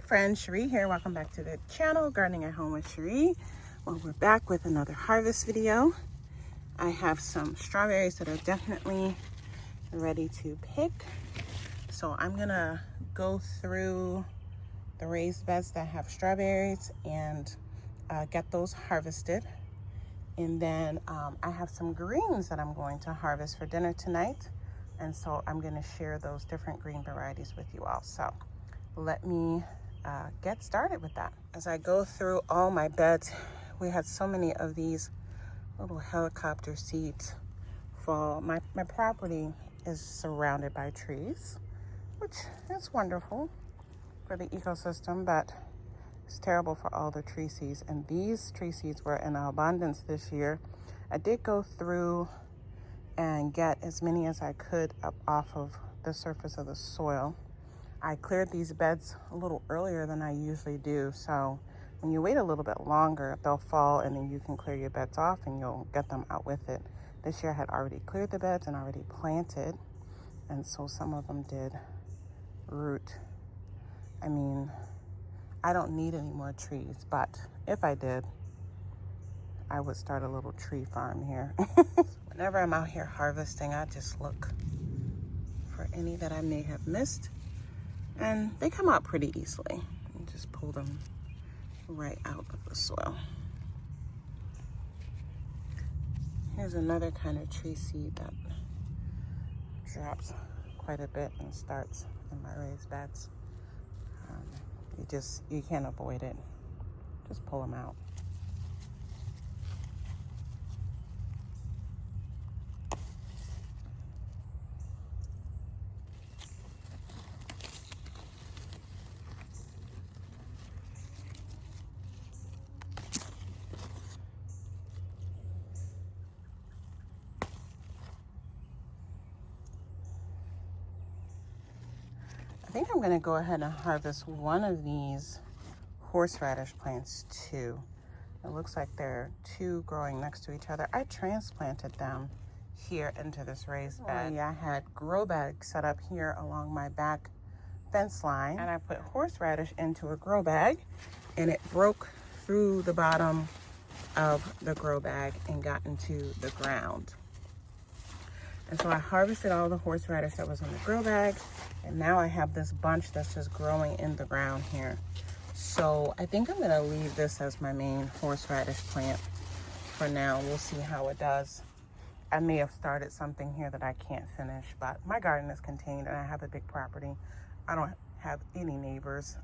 friends, Cherie here. Welcome back to the channel, Gardening at Home with Cherie. Well, we're back with another harvest video. I have some strawberries that are definitely ready to pick. So I'm gonna go through the raised beds that have strawberries and get those harvested. And then I have some greens that I'm going to harvest for dinner tonight. And so I'm gonna share those different green varieties with you all. So let me get started with that. As I go through all my beds, we had so many of these little helicopter seeds fall. My property is surrounded by trees, which is wonderful for the ecosystem, but it's terrible for all the tree seeds. And these tree seeds were in abundance this year. I did go through and get as many as I could up off of the surface of the soil. I cleared these beds a little earlier than I usually do, so when you wait a little bit longer, they'll fall and then you can clear your beds off and you'll get them out with it. This year I had already cleared the beds and already planted, and so some of them did root. I mean, I don't need any more trees, but if I did, I would start a little tree farm here. Whenever I'm out here harvesting, I just look for any that I may have missed. And they come out pretty easily. You just pull them right out of the soil. Here's another kind of tree seed that drops quite a bit and starts in my raised beds. You can't avoid it. Just pull them out. I think I'm gonna go ahead and harvest one of these horseradish plants too. It looks like there are two growing next to each other. I transplanted them here into this raised bed. I had grow bags set up here along my back fence line, and I put horseradish into a grow bag, and it broke through the bottom of the grow bag and got into the ground. And so I harvested all the horseradish that was in the grow bag, and now I have this bunch that's just growing in the ground here. So I think I'm gonna leave this as my main horseradish plant for now. We'll see how it does. I may have started something here that I can't finish, but my garden is contained and I have a big property. I don't have any neighbors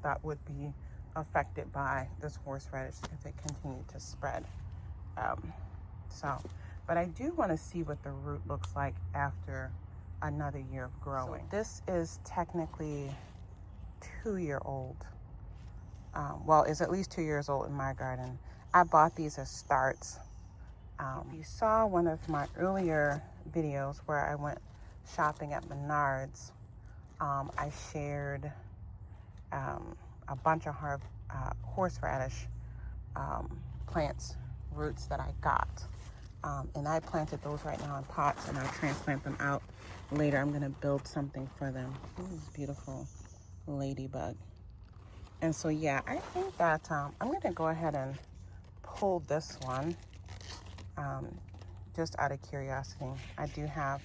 that would be affected by this horseradish if it continued to spread. But I do want to see what the root looks like after another year of growing. So this is technically 2-year-old. Well, it's at least 2 years old in my garden. I bought these as starts. You saw one of my earlier videos where I went shopping at Menards. I shared a bunch of horseradish plants, roots that I got. And I planted those right now in pots, and I'll transplant them out later. I'm gonna build something for them. This is beautiful ladybug. And so yeah, I think that I'm gonna go ahead and pull this one just out of curiosity. I do have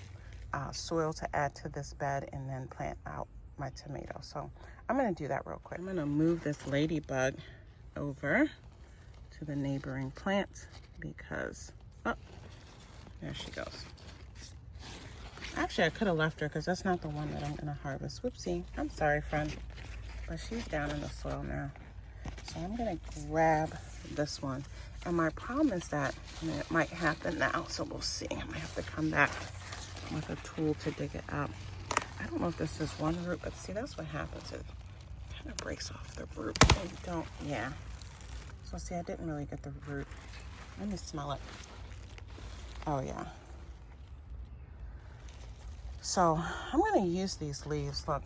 soil to add to this bed and then plant out my tomato. So I'm gonna do that real quick. I'm gonna move this ladybug over to the neighboring plant because, oh, there she goes. Actually, I could have left her because that's not the one that I'm gonna harvest. Whoopsie, I'm sorry, friend. But she's down in the soil now. So I'm gonna grab this one. And my problem is that, it might happen now, so we'll see. I might have to come back with a tool to dig it up. I don't know if this is one root, but see, that's what happens. It kind of breaks off the root. And don't, yeah. So see, I didn't really get the root. Let me smell it. Oh yeah. So I'm gonna use these leaves. Look,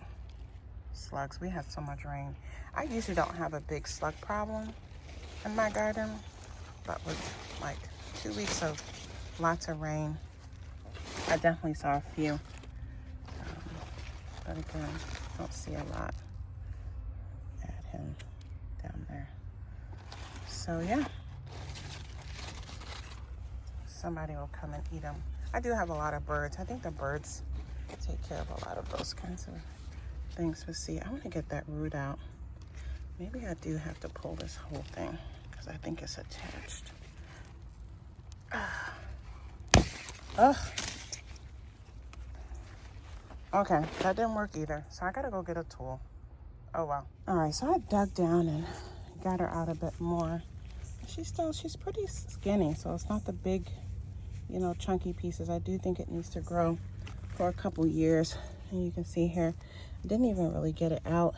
slugs, we had so much rain. I usually don't have a big slug problem in my garden, but with like 2 weeks of lots of rain, I definitely saw a few. But again, don't see a lot. So yeah, somebody will come and eat them. I do have a lot of birds. I think the birds take care of a lot of those kinds of things. But see, I want to get that root out. Maybe I do have to pull this whole thing because I think it's attached. Ugh. Okay, that didn't work either. So I gotta go get a tool. Oh well. All right, so I dug down and got her out a bit more. She's pretty skinny, so it's not the big, you know, chunky pieces. I do think it needs to grow for a couple years. And you can see here, I didn't even really get it out.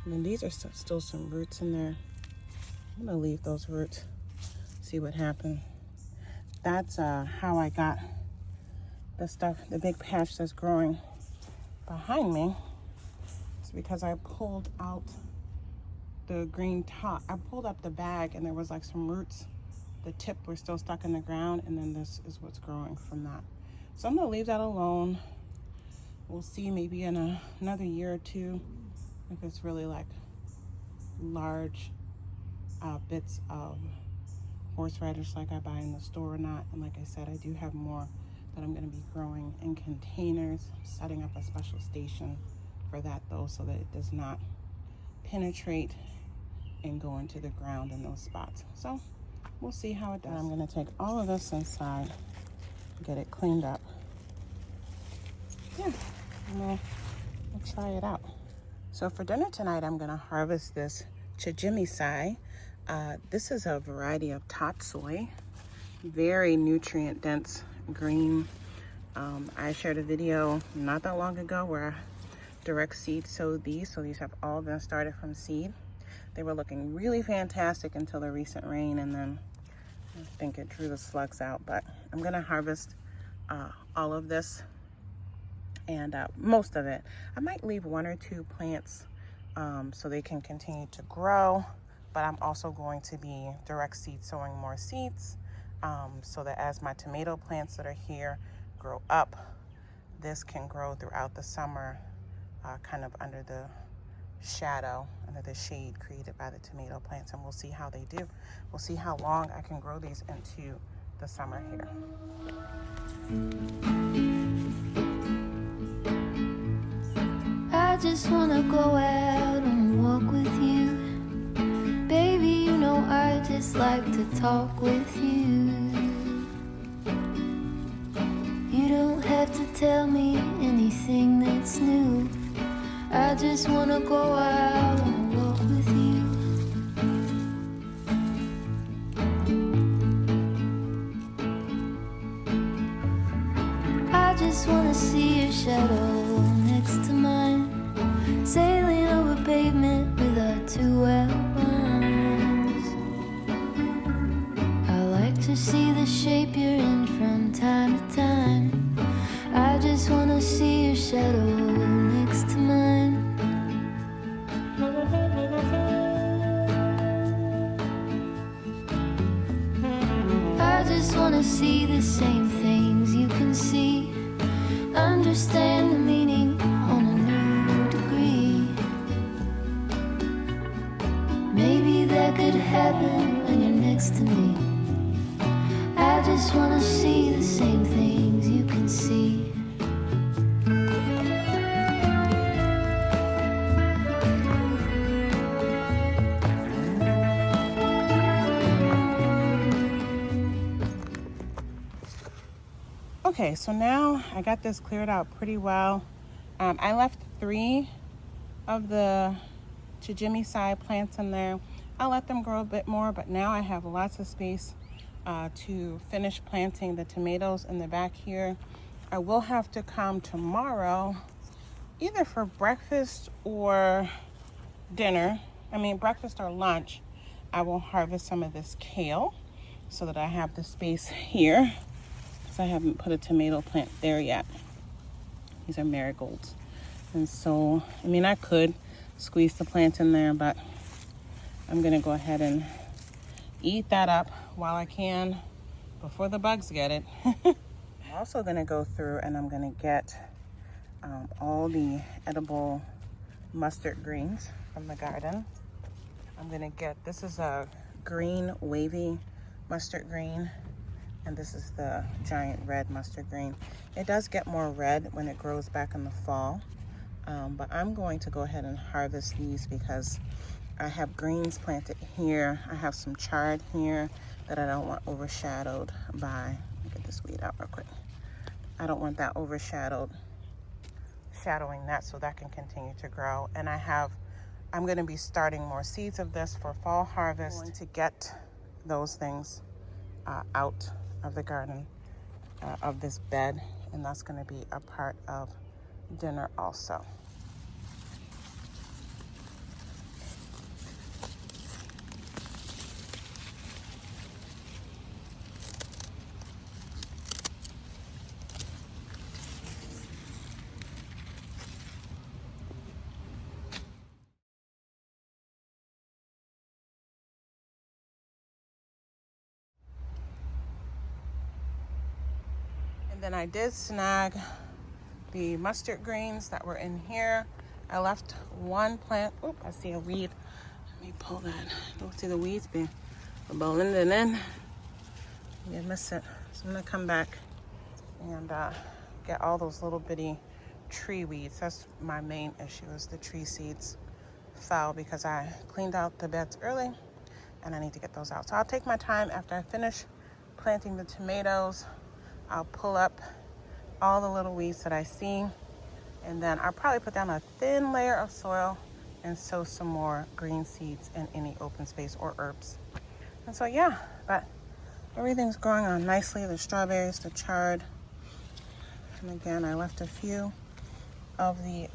And then these are still some roots in there. I'm gonna leave those roots, see what happens. That's how I got the stuff, the big patch that's growing behind me. It's because I pulled out the green top. I pulled up the bag and there was like some roots. The tip were still stuck in the ground, and then this is what's growing from that. So I'm gonna leave that alone. We'll see maybe in another year or two if it's really like large bits of horseradish like I buy in the store or not. And like I said, I do have more that I'm going to be growing in containers. I'm setting up a special station for that though, so that it does not penetrate and go into the ground in those spots. So we'll see how it does. I'm going to take all of this inside, get it cleaned up. Yeah, we'll try it out. So for dinner tonight, I'm going to harvest this Chijimicai. This is a variety of top soy, very nutrient dense green. I shared a video not that long ago where I direct seed sowed these. So these have all been started from seed. They were looking really fantastic until the recent rain, and then I think it drew the slugs out. But I'm gonna harvest all of this, and most of it. I might leave 1 or 2 plants so they can continue to grow, but I'm also going to be direct seed sowing more seeds so that as my tomato plants that are here grow up, this can grow throughout the summer, kind of under the shadow, under the shade created by the tomato plants, and we'll see how they do. We'll see how long I can grow these into the summer here. I just wanna go out on a walk with you. Baby, you know I just like to talk with you. You don't have to tell me anything that's new. I just wanna go out on a walk with you. I just wanna see your shadow next to mine, sailing over pavement with our 2 outlines. I like to see the shape you're in from time to time. I just wanna see your shadow next to mine. I just wanna see the same things you can see, understand the meaning on a new degree. Maybe that could happen when you're next to me. I just wanna see the same things you can see. Okay, so now I got this cleared out pretty well. I left 3 of the Chijimicai plants in there. I'll let them grow a bit more, but now I have lots of space to finish planting the tomatoes in the back here. I will have to come tomorrow, either for breakfast or dinner. I mean, breakfast or lunch. I will harvest some of this kale so that I have the space here, because I haven't put a tomato plant there yet. These are marigolds. And so, I mean, I could squeeze the plant in there, but I'm gonna go ahead and eat that up while I can before the bugs get it. I'm also gonna go through and I'm gonna get all the edible mustard greens from the garden. I'm gonna get, this is a green wavy mustard green, and this is the giant red mustard green. It does get more red when it grows back in the fall, but I'm going to go ahead and harvest these because I have greens planted here. I have some chard here that I don't want overshadowed by, let me get this weed out real quick. I don't want that shadowing that, so that can continue to grow. And I'm going to be starting more seeds of this for fall harvest. I'm going to get those things out of the garden, of this bed, and that's going to be a part of dinner also. And then I did snag the mustard greens that were in here. I left one plant. Oop, I see a weed. Let me pull that. Don't see the weeds being blending in. You miss it. So I'm gonna come back and get all those little bitty tree weeds. That's my main issue, is the tree seeds fell because I cleaned out the beds early and I need to get those out. So I'll take my time after I finish planting the tomatoes. I'll pull up all the little weeds that I see, and then I'll probably put down a thin layer of soil and sow some more green seeds in any open space or herbs. And so yeah, but everything's growing on nicely. The strawberries, the chard, and again I left a few of the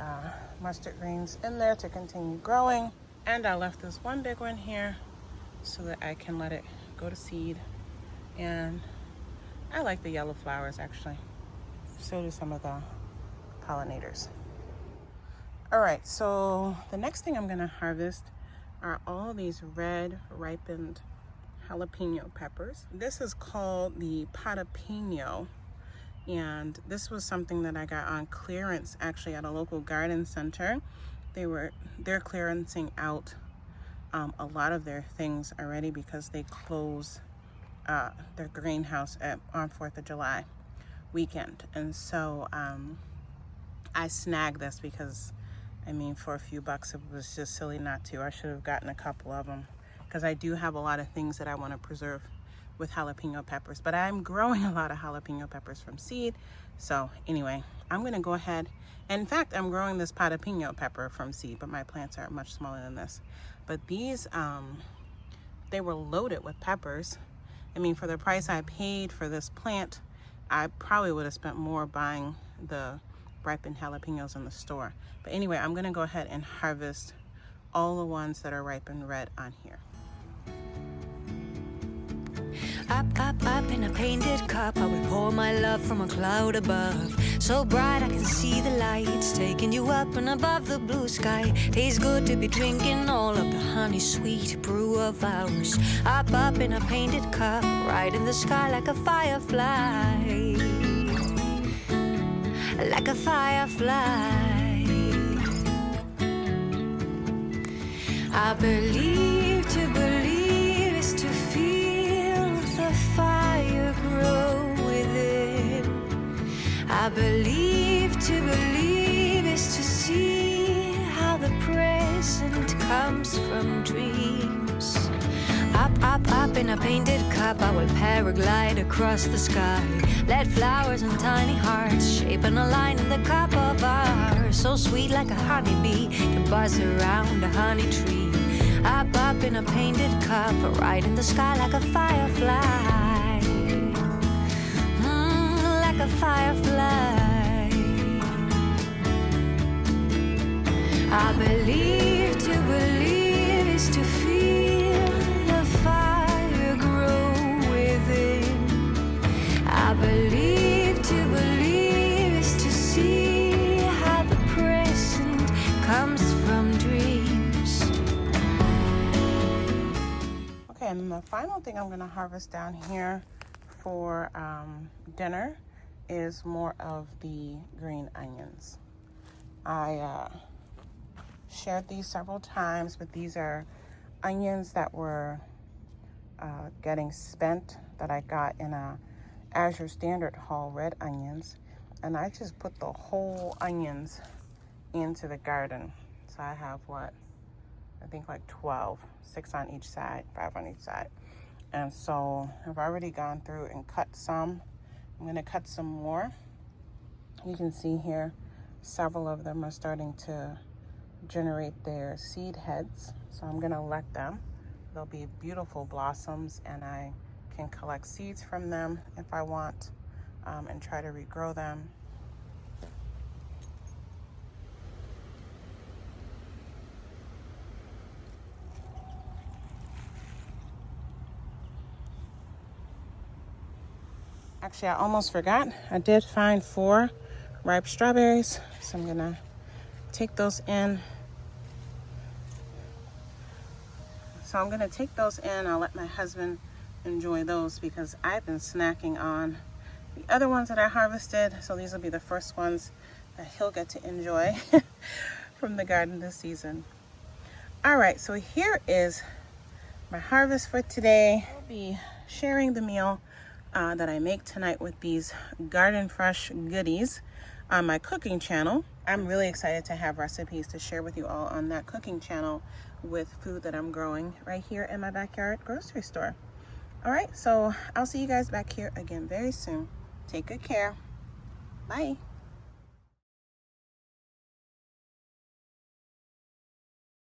mustard greens in there to continue growing, and I left this one big one here so that I can let it go to seed. And I like the yellow flowers actually. So do some of the pollinators. All right, so the next thing I'm gonna harvest are all these red ripened jalapeno peppers. This is called the jalapeno, and this was something that I got on clearance actually at a local garden center. They're clearancing out a lot of their things already because they close their greenhouse on 4th of July weekend. And so I snagged this because, I mean, for a few bucks, it was just silly not to. I should have gotten a couple of them because I do have a lot of things that I want to preserve with jalapeno peppers, but I'm growing a lot of jalapeno peppers from seed. So anyway, I'm going to go ahead. And in fact, I'm growing this jalapeno pepper from seed, but my plants are much smaller than this. But these, they were loaded with peppers. I mean, for the price I paid for this plant, I probably would have spent more buying the ripened jalapenos in the store. But anyway, I'm gonna go ahead and harvest all the ones that are ripened red on here. Up in a painted cup, I will pour my love from a cloud above. So bright I can see the lights taking you up and above the blue sky. Tastes good to be drinking all of the honey sweet brew of ours. Up in a painted cup, right in the sky like a firefly. Like a firefly. I believe to believe is to feel the fire grow within. I believe to believe is to see how the present comes from dreams. Up in a painted cup, I will paraglide across the sky. Let flowers and tiny hearts shaping a line in the cup of ours. So sweet like a honeybee can buzz around a honey tree. Up in a painted cup, right in the sky like a firefly. Like a firefly. I believe to believe is to feel the fire grow within. I believe to believe is to see how the present comes from dreams. Okay, and the final thing I'm gonna harvest down here for dinner is more of the green onions. I shared these several times, but these are onions that were getting spent that I got in a Azure Standard haul, red onions. And I just put the whole onions into the garden. So I have what? I think like 12, 6 on each side, 5 on each side. And so I've already gone through and cut some. I'm gonna cut some more. You can see here, several of them are starting to generate their seed heads. So I'm gonna let them. They'll be beautiful blossoms, and I can collect seeds from them if I want, and try to regrow them. Actually, I almost forgot. I did find 4 ripe strawberries, so I'm gonna take those in. I'll let my husband enjoy those because I've been snacking on the other ones that I harvested. So these will be the first ones that he'll get to enjoy from the garden this season. All right, so here is my harvest for today. I'll be sharing the meal that I make tonight with these garden fresh goodies on my cooking channel. I'm really excited to have recipes to share with you all on that cooking channel with food that I'm growing right here in my backyard grocery store. All right, so I'll see you guys back here again very soon. Take good care. Bye.